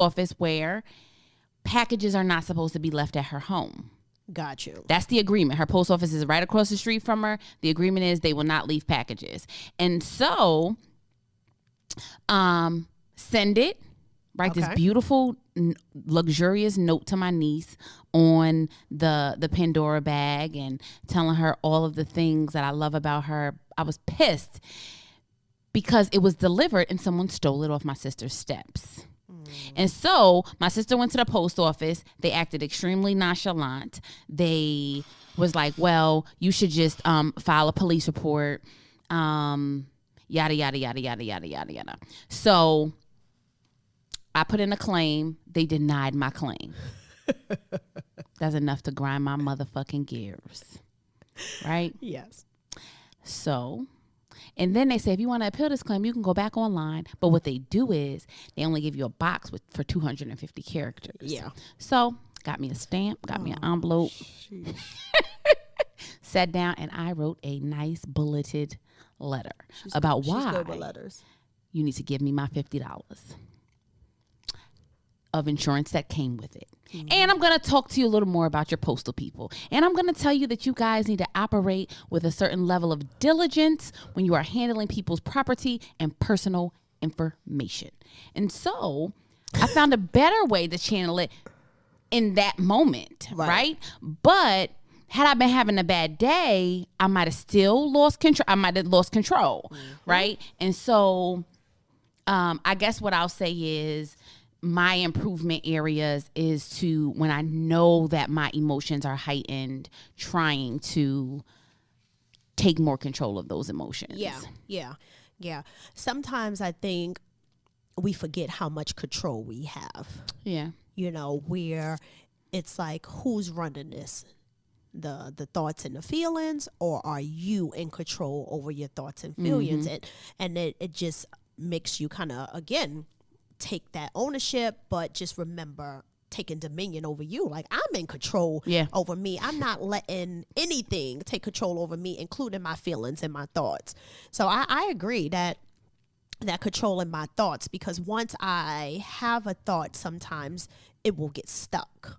office where packages are not supposed to be left at her home. Got you. That's the agreement. Her post office is right across the street from her. The agreement is they will not leave packages. And so, send it. Write this beautiful, luxurious note to my niece on the Pandora bag and telling her all of the things that I love about her. I was pissed because it was delivered and someone stole it off my sister's steps. And so my sister went to the post office. They acted extremely nonchalant. They was like, well, you should just file a police report. Yada, yada, yada, yada, yada, yada, yada. So I put in a claim. They denied my claim. That's enough to grind my motherfucking gears. Right? Yes. So, and then they say, if you want to appeal this claim, you can go back online. But what they do is they only give you a box for 250 characters. Yeah. So, got me a stamp, got me an envelope, sat down, and I wrote a nice bulleted letter about why good with letters. You need to give me my $50 of insurance that came with it. And I'm going to talk to you a little more about your postal people. And I'm going to tell you that you guys need to operate with a certain level of diligence when you are handling people's property and personal information. And so I found a better way to channel it in that moment, right? But had I been having a bad day, I might have still lost control. I might have lost control, right? And so I guess what I'll say is, my improvement areas is to, when I know that my emotions are heightened, trying to take more control of those emotions. Yeah. Sometimes I think we forget how much control we have. Yeah. You know, where it's like, who's running this? The thoughts and the feelings, or are you in control over your thoughts and feelings? And it just makes you kind of, again, take that ownership, but just remember taking dominion over you. Like, I'm in control over me. I'm not letting anything take control over me, including my feelings and my thoughts. So I agree that controlling my thoughts, because once I have a thought, sometimes it will get stuck.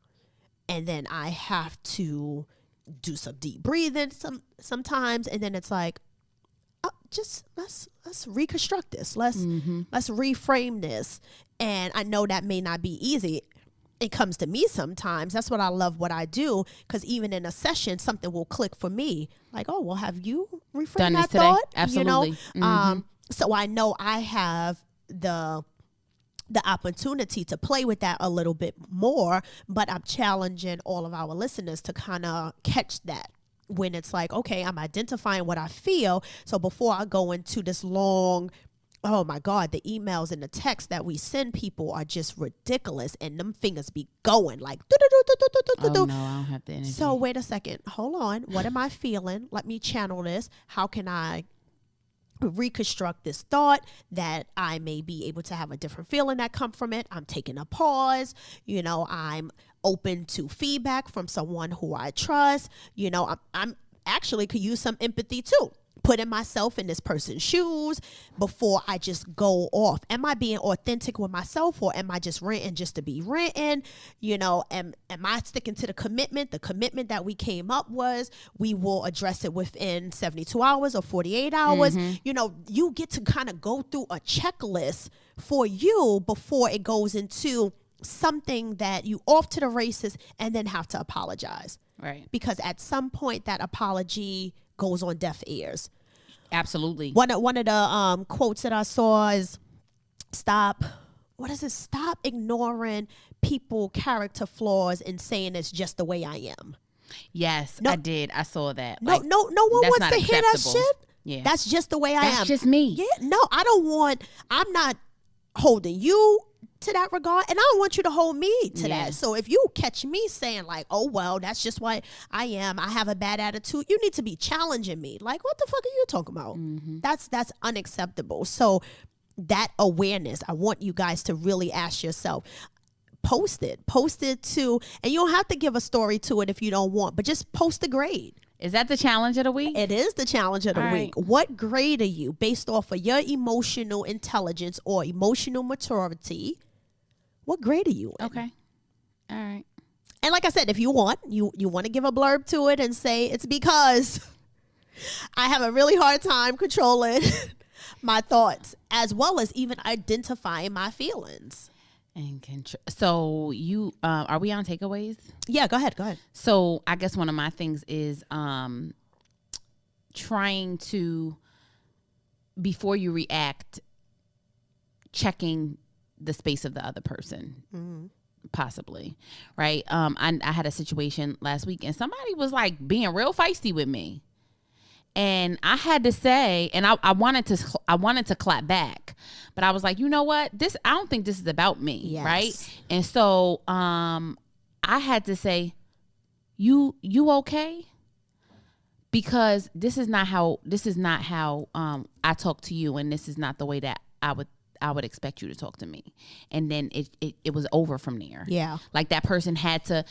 And then I have to do some deep breathing sometimes. And then it's like, just let's reconstruct this. Let's reframe this. And I know that may not be easy. It comes to me sometimes. That's what I love what I do, because even in a session, something will click for me. Like, oh, well, have you reframed that thought? Absolutely. You know? So I know I have the opportunity to play with that a little bit more, but I'm challenging all of our listeners to kind of catch that. When it's like, okay, I'm identifying what I feel. So before I go into this long, oh my God, the emails and the texts that we send people are just ridiculous. And them fingers be going like, oh no, I don't have the energy. So wait a second, hold on. What am I feeling? Let me channel this. How can I reconstruct this thought that I may be able to have a different feeling that come from it? I'm taking a pause. You know, I'm open to feedback from someone who I trust. You know, I'm actually could use some empathy too. Putting myself in this person's shoes before I just go off. Am I being authentic with myself, or am I just ranting just to be ranting? You know, am I sticking to the commitment? The commitment that we came up was we will address it within 72 hours or 48 hours. You know, you get to kind of go through a checklist for you before it goes into something that you off to the races and then have to apologize. Right. Because at some point that apology goes on deaf ears. Absolutely. One of the quotes that I saw is stop ignoring people character flaws and saying it's just the way I am. Yes, I did. I saw that. No one wants to hear that shit. Yeah. That's just the way I am. That's just me. Yeah. No, I'm not holding you to that regard, and I don't want you to hold me to that. So if you catch me saying like, oh well, that's just what I am, I have a bad attitude, you need to be challenging me. Like, what the fuck are you talking about? That's unacceptable. So that awareness, I want you guys to really ask yourself, post it to, and you don't have to give a story to it if you don't want, but just post a grade. Is that the challenge of the week? It is the challenge of the week. What grade are you based off of your emotional intelligence or emotional maturity? What grade are you in? Okay. All right. And like I said, if you want, you want to give a blurb to it and say it's because I have a really hard time controlling my thoughts, as well as even identifying my feelings. And so you are we on takeaways? Yeah, go ahead. So I guess one of my things is trying to, before you react, checking the space of the other person. Mm-hmm. Possibly, right? I had a situation last week, and somebody was like being real feisty with me, and I had to say, and I wanted to clap back, but I was like, you know what? I don't think this is about me, yes. right? And so, I had to say, you okay? Because this is not how I talk to you, and this is not the way that I would expect you to talk to me. And then it was over from there. Yeah. Like that person had to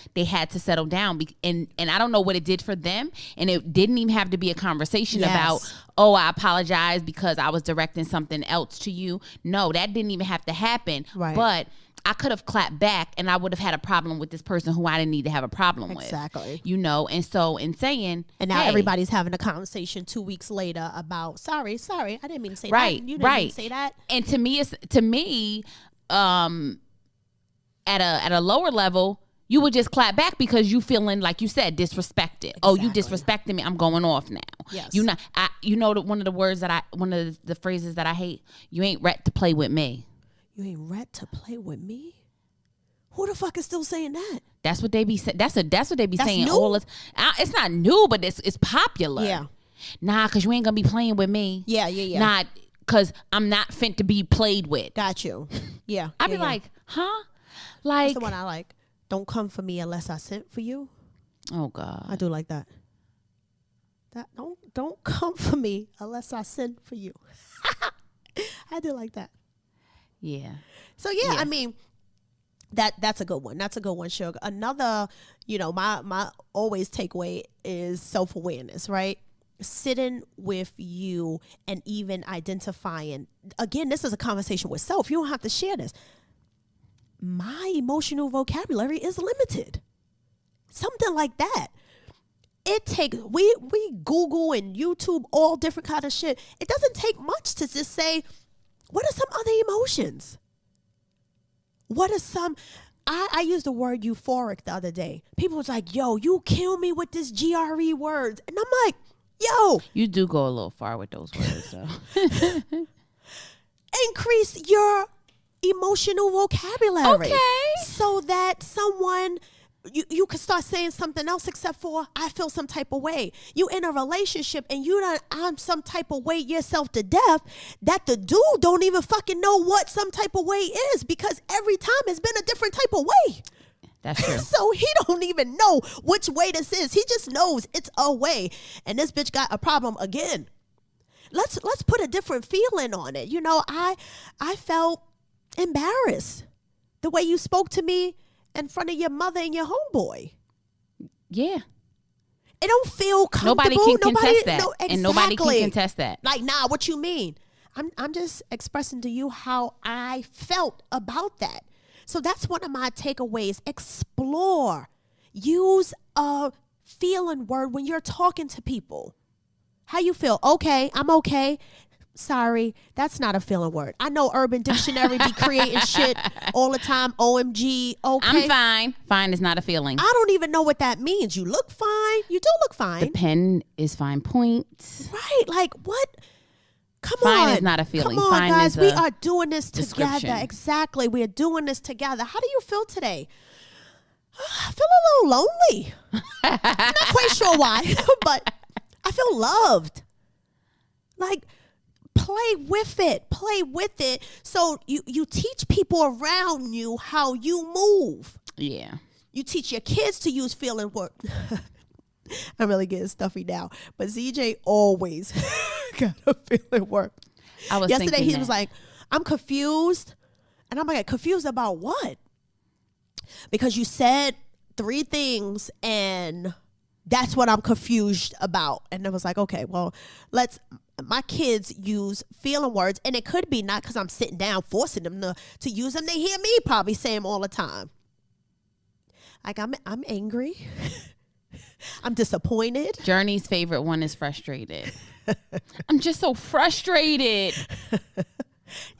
settle down. And I don't know what it did for them. And it didn't even have to be a conversation about, oh, I apologize because I was directing something else to you. No, that didn't even have to happen. Right. But I could have clapped back and I would have had a problem with this person who I didn't need to have a problem with. Exactly. You know, and so in saying, and now hey, everybody's having a conversation 2 weeks later about, sorry, I didn't mean to say right, that. You didn't mean to say that. And to me, at a lower level, you would just clap back because you feeling, like you said, disrespected. Exactly. Oh, you disrespecting me. I'm going off now. Yes. One of the phrases that I hate, you ain't ret to play with me. You ain't ret to play with me? Who the fuck is still saying that? That's what they be saying. That's what they be saying. New? All this. It's not new, but it's popular. Yeah. Nah, because you ain't gonna be playing with me. Yeah. Not because I'm not fit to be played with. Got you. Yeah. I'd be like, huh? Like, that's the one I like. Don't come for me unless I sent for you. Oh God. I do like that. Don't come for me unless I send for you. I do like that. Yeah. So yeah, I mean, that's a good one. That's a good one, Sugar. Another, my always takeaway is self-awareness, right? Sitting with you and even identifying. Again, this is a conversation with self. You don't have to share this. My emotional vocabulary is limited. Something like that. It takes, we Google and YouTube all different kind of shit. It doesn't take much to just say, what are some other emotions? What are some, I used the word euphoric the other day. People was like, yo, you kill me with this GRE words. And I'm like, yo. You do go a little far with those words, so. Increase your emotional vocabulary. Okay. So that someone, you could start saying something else except for, I feel some type of way. You in a relationship and you done, I'm some type of way yourself to death that the dude don't even fucking know what some type of way is, because every time it's been a different type of way. That's true. So he don't even know which way this is. He just knows it's a way. And this bitch got a problem again. Let's put a different feeling on it. I felt embarrassed the way you spoke to me in front of your mother and your homeboy. Yeah. It don't feel comfortable. Nobody can contest that. No, exactly. And nobody can contest that. Like, nah, what you mean? I'm just expressing to you how I felt about that. So that's one of my takeaways. Explore. Use a feeling word when you're talking to people. How you feel? Okay, I'm okay. Sorry, that's not a feeling word. I know Urban Dictionary be creating shit all the time. OMG, okay. I'm fine. Fine is not a feeling. I don't even know what that means. You look fine. You do look fine. The pen is fine points. Right, like what? Come fine on. Fine is not a feeling. Come on, fine guys. is We are doing this description. together. Exactly. We are doing this together. How do you feel today? I feel a little lonely. I'm not quite sure why, but I feel loved. Like, play with it. So you teach people around you how you move. Yeah. You teach your kids to use feeling word. I'm really getting stuffy now, but ZJ always got a feeling word. Yesterday he was like, I'm confused. And I'm like, confused about what? Because you said 3 things and That's what I'm confused about. And I was like, okay, well, my kids use feeling words, and it could be not because I'm sitting down forcing them to use them. They hear me probably say them all the time. Like, I'm angry. I'm disappointed. Journey's favorite one is frustrated. I'm just so frustrated.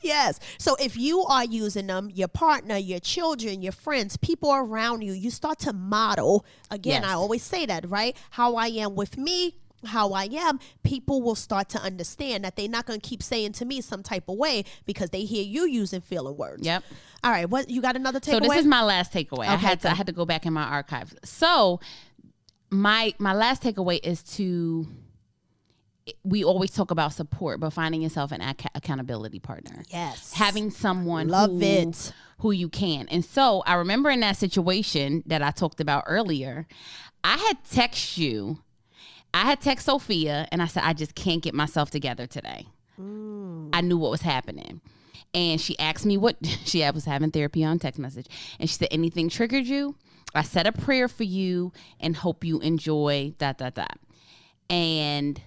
Yes. So if you are using them, your partner, your children, your friends, people around you, you start to model. Again, Yes. I always say that, right? How I am with me, how I am, people will start to understand that they're not going to keep saying to me some type of way because they hear you using feeling words. Yep. All right. What you got another takeaway? So this is my last takeaway. I Okay, had to go back in my archives. So my last takeaway is we always talk about support, but finding yourself an accountability partner. Yes. Having someone who you can. And so I remember in that situation that I talked about earlier, I had text Sophia and I said, I just can't get myself together today. I knew what was happening. And she asked me what she was having therapy on text message. And she said, anything triggered you? I said a prayer for you and hope you enjoy ... And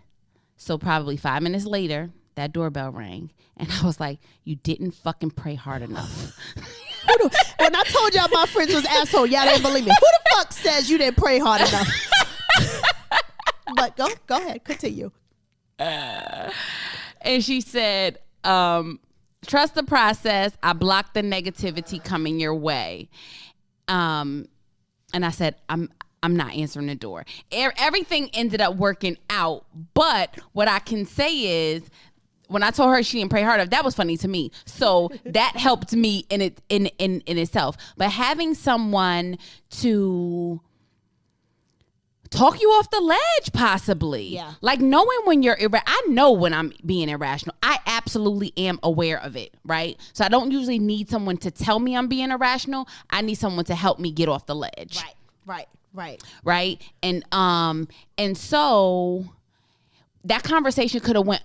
so probably 5 minutes later, that doorbell rang. And I was like, you didn't fucking pray hard enough. When I told y'all my friends was asshole, y'all didn't believe me. Who the fuck says you didn't pray hard enough? But go ahead, continue. And she said, trust the process. I blocked the negativity coming your way. And I said, I'm not answering the door. Everything ended up working out. But what I can say is, when I told her she didn't pray harder, that was funny to me. So that helped me in itself. But having someone to talk you off the ledge, possibly. Yeah. Like knowing when you're I know when I'm being irrational. I absolutely am aware of it, right? So I don't usually need someone to tell me I'm being irrational. I need someone to help me get off the ledge. Right. And so that conversation could have went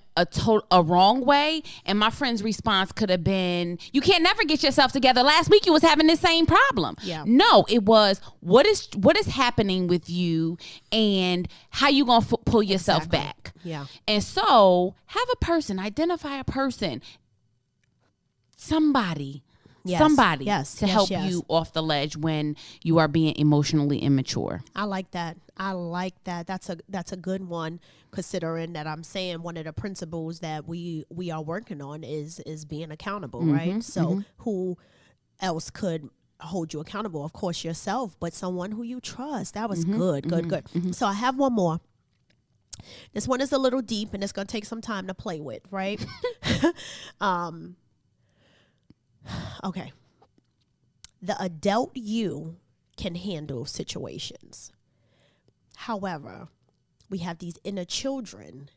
a wrong way, and my friend's response could have been, you can't never get yourself together. Last week you was having this same problem. Yeah. No, it was, what is happening with you and how you going to pull yourself back? Yeah. And so identify a person, somebody to help you off the ledge when you are being emotionally immature. I like that. That's a good one, considering that I'm saying one of the principles that we are working on is being accountable, right? So who else could hold you accountable? Of course, yourself, but someone who you trust. That was good. So I have one more. This one is a little deep and it's going to take some time to play with, right? Okay. The adult you can handle situations. However, we have these inner children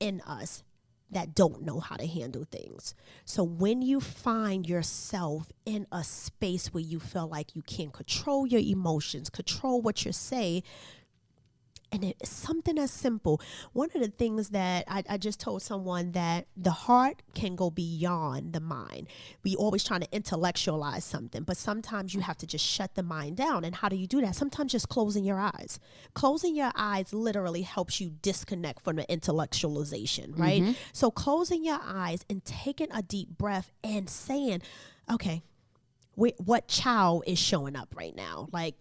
in us that don't know how to handle things. So when you find yourself in a space where you feel like you can't control your emotions, control what you say, and it's something as simple. One of the things that I just told someone, that the heart can go beyond the mind. We always trying to intellectualize something, but sometimes you have to just shut the mind down. And how do you do that? Sometimes just closing your eyes. Closing your eyes literally helps you disconnect from the intellectualization, right? So closing your eyes and taking a deep breath and saying, okay, what child is showing up right now? Like,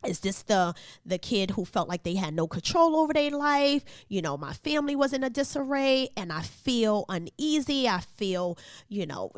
is this the kid who felt like they had no control over their life? You know, my family was in a disarray and I feel uneasy. I feel,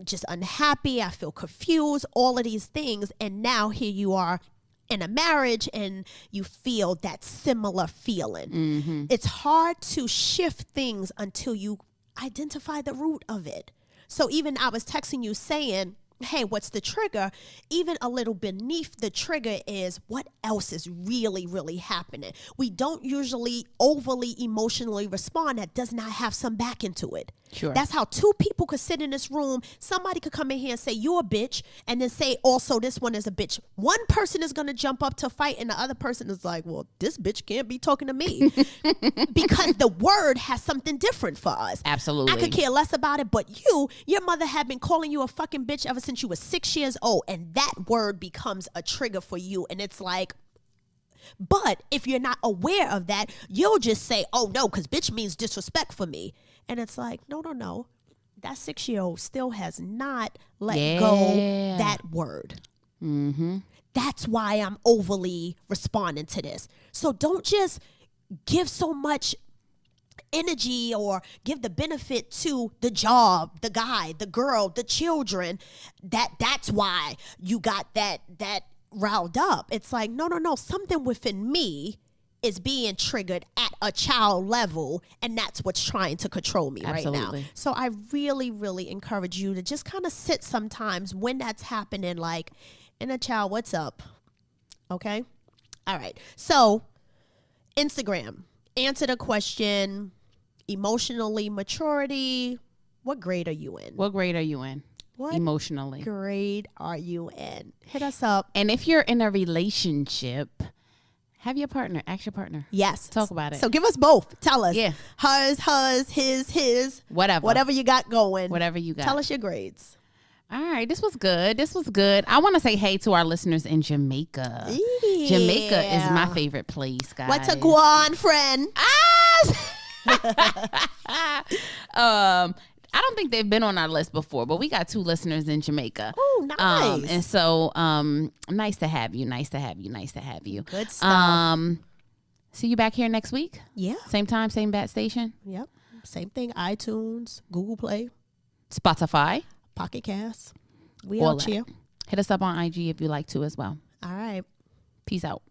just unhappy. I feel confused, all of these things. And now here you are in a marriage and you feel that similar feeling. It's hard to shift things until you identify the root of it. So even I was texting you saying, hey, what's the trigger? Even a little beneath the trigger is what else is really, really happening. We don't usually overly emotionally respond that does not have some back into it. Sure. That's how two people could sit in this room. Somebody could come in here and say, you're a bitch, and then say, also, this one is a bitch. One person is going to jump up to fight, and the other person is like, well, this bitch can't be talking to me. Because the word has something different for us. Absolutely. I could care less about it, but your mother had been calling you a fucking bitch ever since you were 6 years old, and that word becomes a trigger for you, and it's like, But if you're not aware of that, you'll just say, oh no, because bitch means disrespect for me. And it's like, no. That 6-year-old still has not let go that word. That's why I'm overly responding to this. So don't just give so much energy or give the benefit to the job, the guy, the girl, the children, that's why you got that riled up. It's like, no, something within me is being triggered at a child level, and that's what's trying to control me right now. So I really, really encourage you to just kind of sit sometimes when that's happening, like, inner child, what's up? Okay? All right. So Instagram, answer the question, emotionally maturity. What grade are you in? What grade are you in? What emotionally grade are you in? Hit us up. And if you're in a relationship, have your partner, ask your partner. Yes. Talk about it. So give us both. Tell us. Yeah. Hers, his. Whatever you got going. Whatever you got. Tell us your grades. All right. This was good. I want to say hey to our listeners in Jamaica. Yeah. Jamaica is my favorite place, guys. What's a guan, friend? I don't think they've been on our list before, but we got 2 listeners in Jamaica. Oh, nice. And so nice to have you. Good stuff. See you back here next week? Yeah. Same time, same bat station? Yep. Same thing. iTunes, Google Play, Spotify. Pocket Cast. We All out that. here. Hit us up on IG if you like to as well. All right. Peace out.